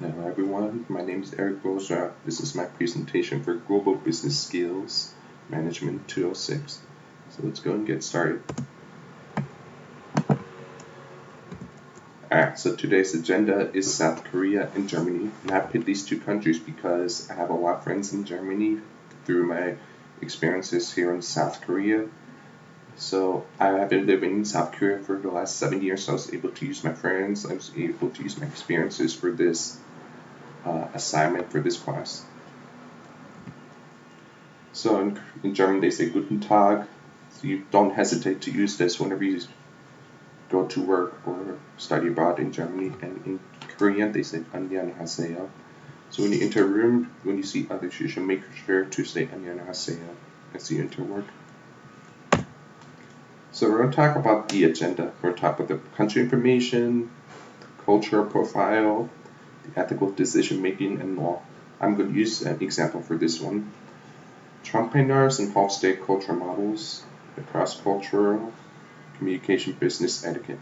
Hello everyone, my name is Eric Bourgeois. This is my presentation for Global Business Skills Management 206. So let's go and get started. Alright, so today's agenda is South Korea and Germany. And I picked these two countries because I have a lot of friends in Germany through my experiences here in South Korea. So I have been living in South Korea for the last 7 years, so I was able to use my friends, I was able to use my experiences for this assignment for this class. So in German they say Guten Tag, so you don't hesitate to use this whenever you go to work or study abroad in Germany. And in Korean they say 안녕하세요. So when you enter a room, when you see others, you should make sure to say 안녕하세요 as you enter work. So we're going to talk about the agenda. We're going to talk about the country information, the cultural profile, the ethical decision making, and law. I'm going to use an example for this one. Entrepreneurs and Hofstede culture models, the cross-cultural communication business etiquette.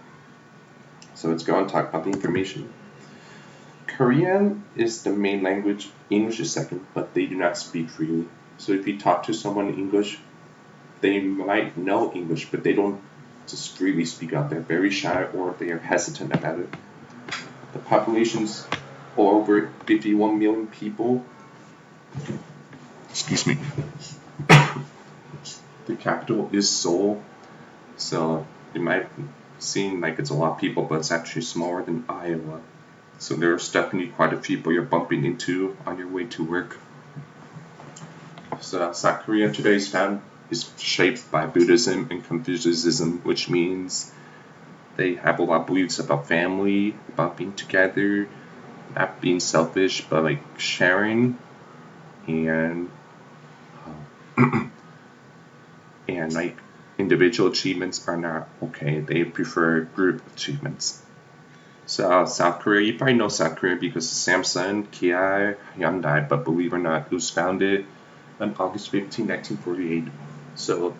So let's go and talk about the information. Korean is the main language, English is second, but they do not speak freely. So if you talk to someone in English, they might know English, but they don't just freely speak out. They're very shy or they are hesitant about it. The population's over 51 million people. Excuse me. The capital is Seoul, so it might seem like it's a lot of people, but it's actually smaller than Iowa. So there's definitely quite a few people you're bumping into on your way to work. So South Korea today is shaped by Buddhism and Confucianism, which means they have a lot of beliefs about family, about being together, not being selfish, but like sharing, and and like individual achievements are not okay. They prefer group achievements. So South Korea, you probably know South Korea because Samsung, Kia, Hyundai, but believe it or not, it was founded on August 15, 1948. So it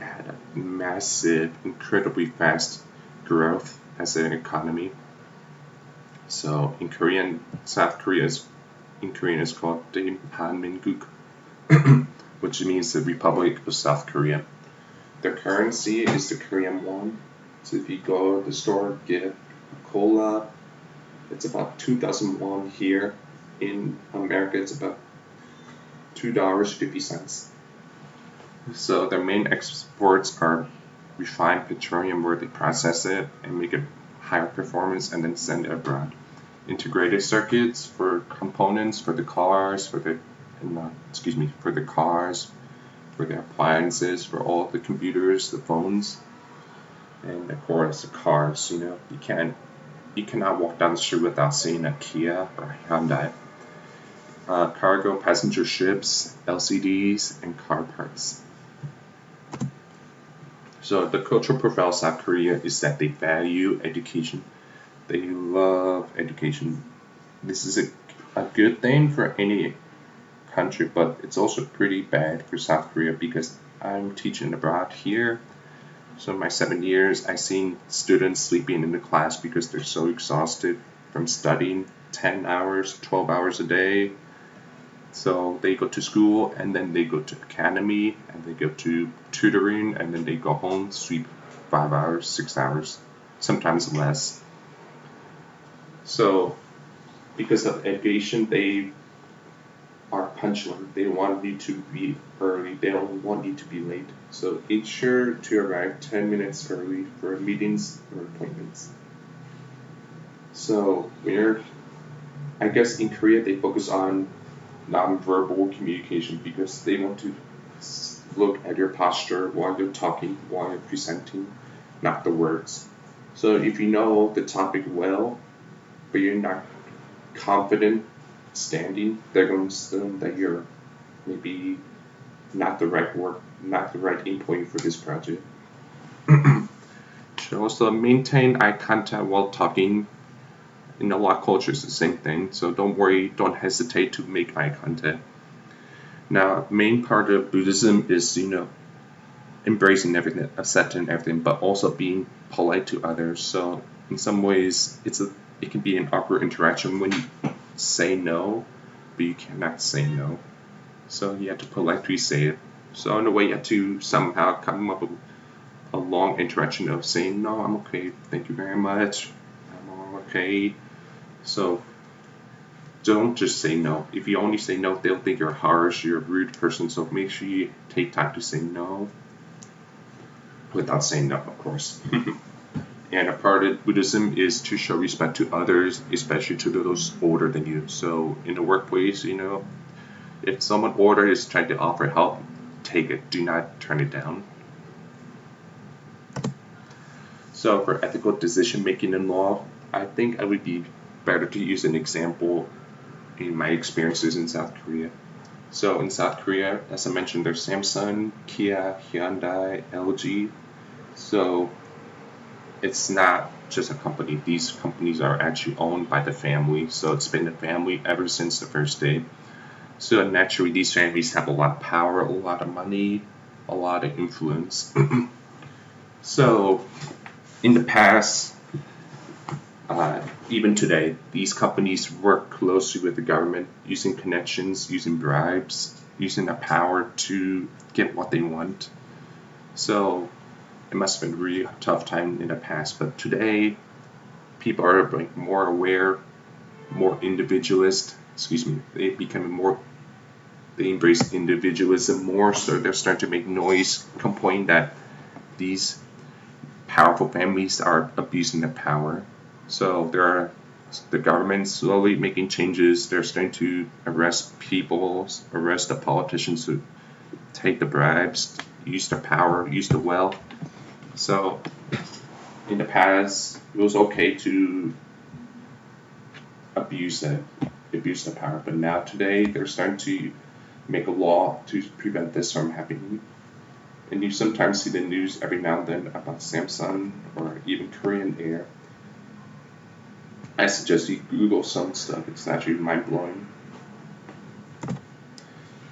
had a massive, incredibly fast growth as an economy. So in Korean, South Korea is called Daehanminguk, which means the Republic of South Korea. Their currency is the Korean won. So if you go to the store, get a cola, it's about 2,000 won here. In America, it's about $2.50. So their main exports are refined petroleum, where they process it and make it higher performance and then send it abroad. Integrated circuits for components for the cars, for the cars, for the appliances, for all the computers, the phones, and of course the cars. You cannot walk down the street without seeing a Kia or Hyundai. Cargo passenger ships, LCDs, and car parts. So the cultural profile of South Korea is that they value education. They love education. This is a good thing for any country, but it's also pretty bad for South Korea because I'm teaching abroad here. So in my 7 years, I've seen students sleeping in the class because they're so exhausted from studying 10 hours, 12 hours a day. So they go to school and then they go to academy and they go to tutoring and then they go home, sleep 5 hours, 6 hours, sometimes less. So because of education, they are punctual. They want you to be early. They don't want you to be late. So ensure to arrive 10 minutes early for meetings or appointments. So I guess in Korea they focus on non-verbal communication because they want to look at your posture while you're talking, while you're presenting, not the words. So if you know the topic well, but you're not confident standing, they're going to assume that you're maybe not the right employee for this project. Should also maintain eye contact while talking. In a lot of cultures, the same thing. So don't worry, don't hesitate to make eye contact. Now, main part of Buddhism is embracing everything, accepting everything, but also being polite to others. So in some ways, it can be an awkward interaction when say no, but you cannot say no. So you have to politely say it. So in a way, you have to somehow come up with a long interaction of saying, no, I'm okay, thank you very much, I'm all okay. So don't just say no. If you only say no, they'll think you're harsh, you're a rude person. So make sure you take time to say no without saying no, of course. And a part of Buddhism is to show respect to others, especially to those older than you. So in the workplace, if someone older is trying to offer help, take it. Do not turn it down. So for ethical decision making in law, I think it would be better to use an example in my experiences in South Korea. So in South Korea, as I mentioned, there's Samsung, Kia, Hyundai, LG. So it's not just a company. These companies are actually owned by the family. So it's been the family ever since the first day. So naturally, these families have a lot of power, a lot of money, a lot of influence. So in the past, even today, these companies work closely with the government, using connections, using bribes, using the power to get what they want. So it must have been a really tough time in the past, but today people are like more aware, more individualist. Excuse me. They embrace individualism more, so they're starting to make noise, complain that these powerful families are abusing their power. So the government slowly making changes. They're starting to arrest people, arrest the politicians who take the bribes, use their power, use the wealth. So in the past, it was okay to abuse the power, but now today they're starting to make a law to prevent this from happening. And you sometimes see the news every now and then about Samsung or even Korean Air. I suggest you Google some stuff. It's actually mind blowing.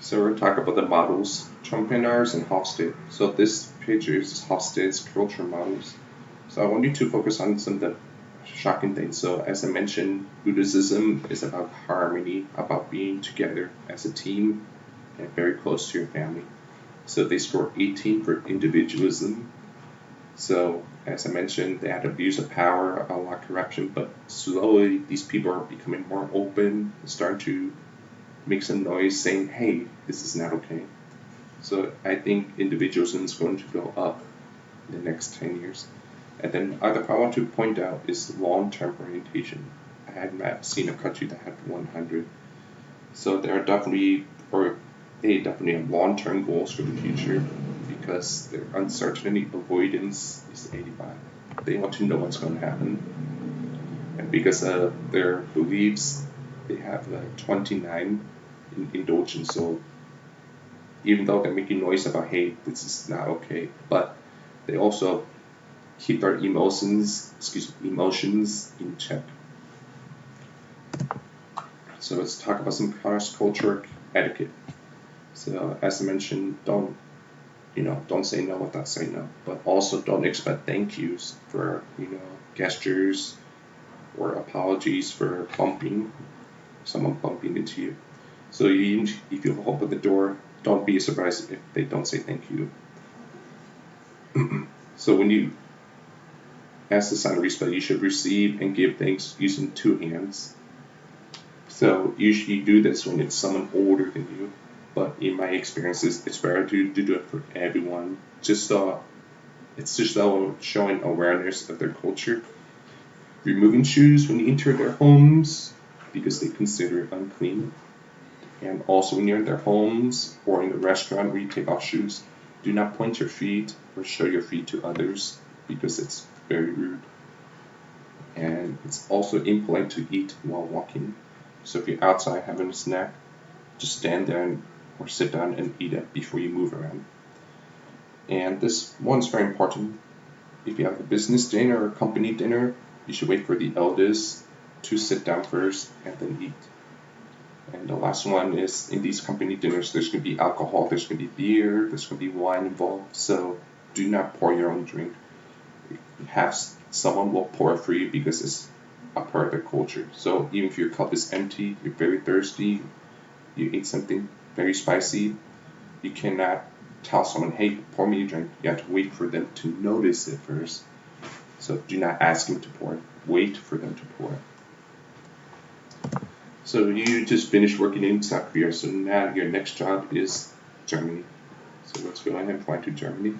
So we're going to talk about the models, Trumpenars and Hofstede. So this picture is Hofstede's culture models. So I want you to focus on some of the shocking things. So as I mentioned, Buddhism is about harmony, about being together as a team and very close to your family. So they score 18 for individualism. So as I mentioned, they had abuse of power, a lot of corruption, but slowly these people are becoming more open, starting to make some noise saying, hey, this is not okay. So I think individualism is going to go up in the next 10 years. And then other part I want to point out is long-term orientation. I have not seen a country that had 100. So there are definitely have long-term goals for the future because their uncertainty avoidance is 85. They want to know what's going to happen. And because of their beliefs, they have 29 in indulgence. So even though they're making noise about, hey, this is not okay, but they also keep their emotions in check. So let's talk about some cross-cultural etiquette. So as I mentioned, don't say no without saying no, but also don't expect thank yous for gestures or apologies for someone bumping into you. So if you open the door, don't be surprised if they don't say thank you. So when you ask the sign of respect, you should receive and give thanks using two hands. So usually you do this when it's someone older than you, but in my experiences, it's better to do it for everyone. It's just showing awareness of their culture. Removing shoes when you enter their homes because they consider it unclean. And also when you're in their homes or in the restaurant where you take off shoes, do not point your feet or show your feet to others because it's very rude. And it's also impolite to eat while walking. So if you're outside having a snack, just stand there or sit down and eat it before you move around. And this one's very important. If you have a business dinner or company dinner, you should wait for the eldest to sit down first and then eat. And the last one is in these company dinners, there's going to be alcohol, there's going to be beer, there's going to be wine involved. So do not pour your own drink. Have someone will pour it for you because it's a part of their culture. So even if your cup is empty, you're very thirsty, you ate something very spicy, you cannot tell someone, hey, pour me a drink. You have to wait for them to notice it first. So do not ask them to pour. Wait for them to pour. So you just finished working in South Korea. So now your next job is Germany. So let's go ahead and fly to Germany.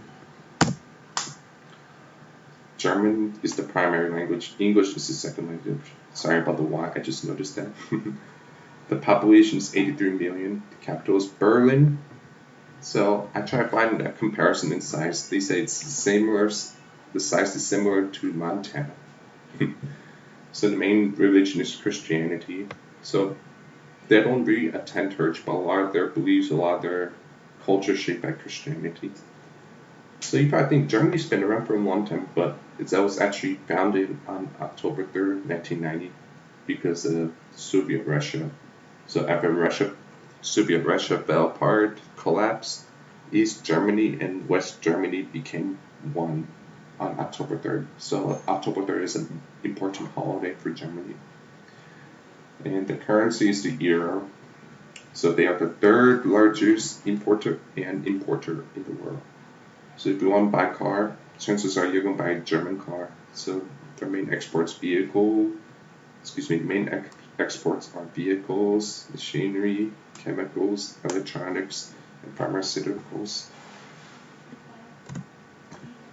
German is the primary language. English is the second language. Sorry about the Y, I just noticed that. The population is 83 million. The capital is Berlin. So I try to find a comparison in size. They say it's similar. The size is similar to Montana. So the main religion is Christianity. So they don't really attend church, but a lot of their beliefs, a lot of their culture is shaped by Christianity. So you probably think Germany's been around for a long time, but it was actually founded on October 3rd, 1990, because of Soviet Russia. So after Soviet Russia fell apart, collapsed, East Germany and West Germany became one on October 3rd. So October 3rd is an important holiday for Germany. And the currency is the euro. So they are the third largest importer and importer in the world. So if you want to buy a car, chances are you're going to buy a German car. So their main exports exports are vehicles, machinery, chemicals, electronics, and pharmaceuticals.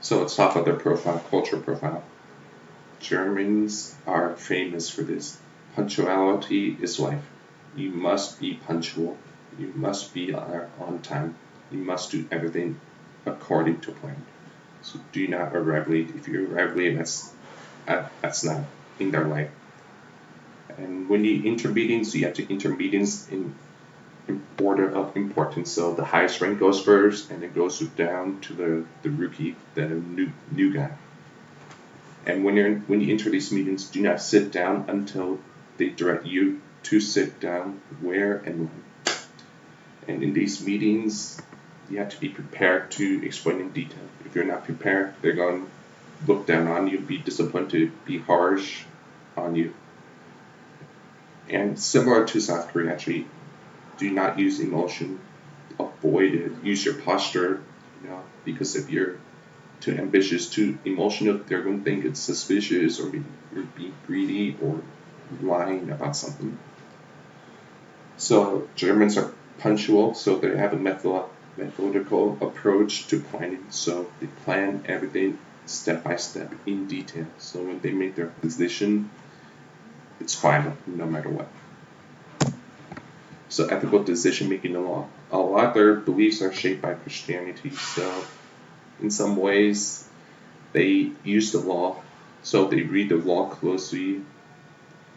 So let's talk about their profile, cultural profile. Germans are famous for this. Punctuality is life. You must be punctual. You must be on time. You must do everything according to plan. So do not arrive late. If you arrive late, that's not in their life. And when you enter meetings, you have to enter meetings in order of importance. So the highest rank goes first, and it goes down to the rookie, the new guy. And when you enter these meetings, do not sit down until they direct you to sit down, where and when. And in these meetings, you have to be prepared to explain in detail. If you're not prepared, they're going to look down on you, be disappointed, be harsh on you. And similar to South Korea, actually, do not use emotion. Avoid it. Use your posture, because if you're too ambitious, too emotional, they're going to think it's suspicious, or you're being greedy or lying about something. So Germans are punctual, so they have a methodical approach to planning. So they plan everything step by step in detail. So when they make their decision, it's final, no matter what. So ethical decision making in law. A lot of their beliefs are shaped by Christianity. So in some ways, they use the law. So they read the law closely,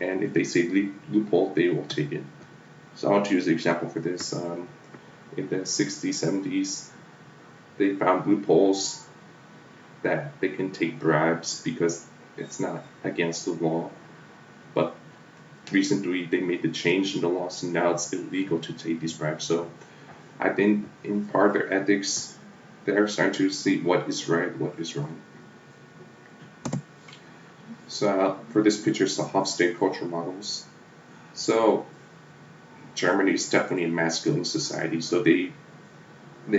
and if they say loophole, they will take it. So I want to use an example for this. In the 60s, 70s, they found loopholes that they can take bribes because it's not against the law. But recently, they made the change in the law, so now it's illegal to take these bribes. So I think in part of their ethics, they're starting to see what is right, what is wrong. So for this picture, it's the Hofstede cultural models. So Germany is definitely a masculine society, so they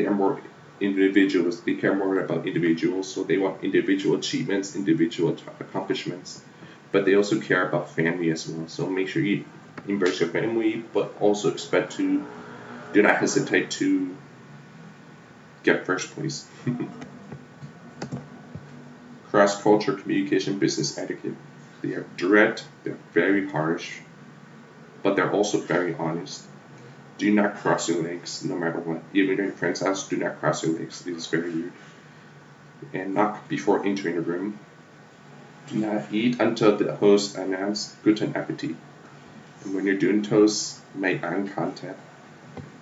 are more individuals. They care more about individuals, so they want individual achievements, individual accomplishments, but they also care about family as well. So make sure you embrace your family, but also do not hesitate to get first place. Cross-cultural communication, business etiquette. They are direct, they're very harsh, but they're also very honest. Do not cross your legs no matter what. Even in your friend's house, do not cross your legs. It is very rude. And knock before entering the room. Do not eat until the host announces Guten Appetit. And when you're doing toast, make eye contact.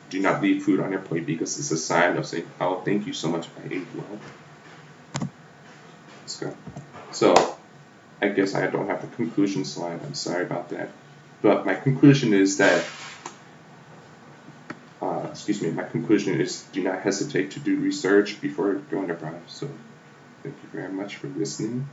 Do not leave food on your plate because it's a sign of saying, oh, thank you so much, I ate well. Let's go. So, I guess I don't have the conclusion slide. I'm sorry about that. But my conclusion is that my conclusion is do not hesitate to do research before going abroad. So thank you very much for listening.